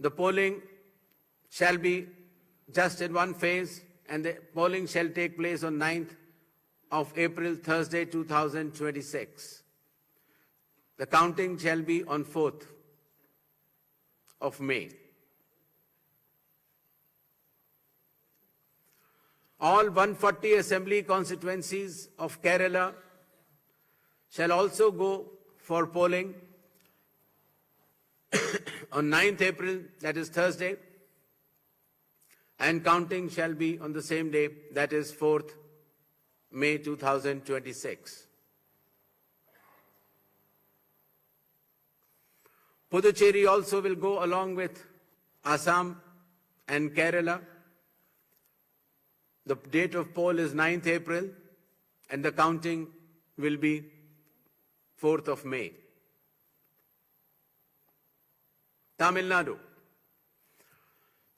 The polling shall be just in one phase, and the polling shall take place on 9th of April, Thursday, 2026. The counting shall be on 4th of May. All 140 assembly constituencies of Kerala shall also go for polling on 9th April, that is Thursday, and counting shall be on the same day, that is 4th May 2026. Puducherry also will go along with Assam and Kerala. The date of poll is 9th April, and the counting will be 4th of May. Tamil Nadu.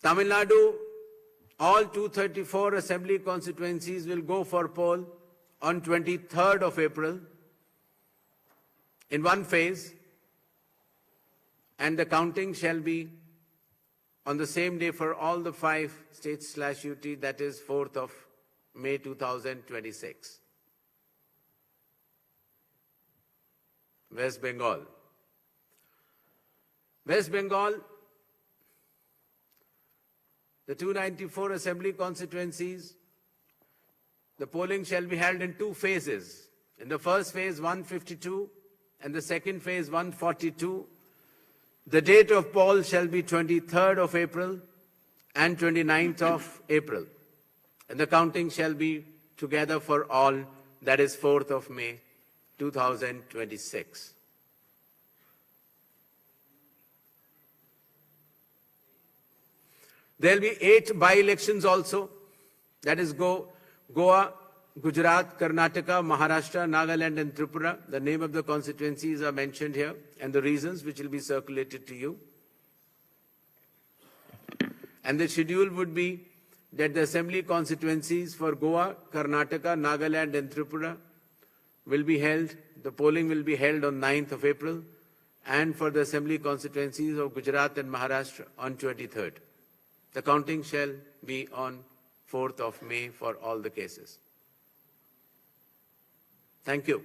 Tamil Nadu, all 234 assembly constituencies will go for poll on 23rd of April in one phase, and the counting shall be on the same day for all the 5 states/UT, that is 4th of May 2026. West Bengal. West Bengal, the 294 assembly constituencies, the polling shall be held in 2 phases. In the first phase, 152, and the second phase, 142. The date of poll shall be 23rd of April and 29th of April, and the counting shall be together for all, that is 4th of May 2026. There will be 8 by-elections also, that is Goa, Gujarat, Karnataka, Maharashtra, Nagaland and Tripura. The name of the constituencies are mentioned here and the reasons, which will be circulated to you. And the schedule would be that the assembly constituencies for Goa, Karnataka, Nagaland and Tripura will be held, the polling will be held on 9th of April, and for the assembly constituencies of Gujarat and Maharashtra on 23rd. The counting shall be on 4th of May for all the cases. Thank you.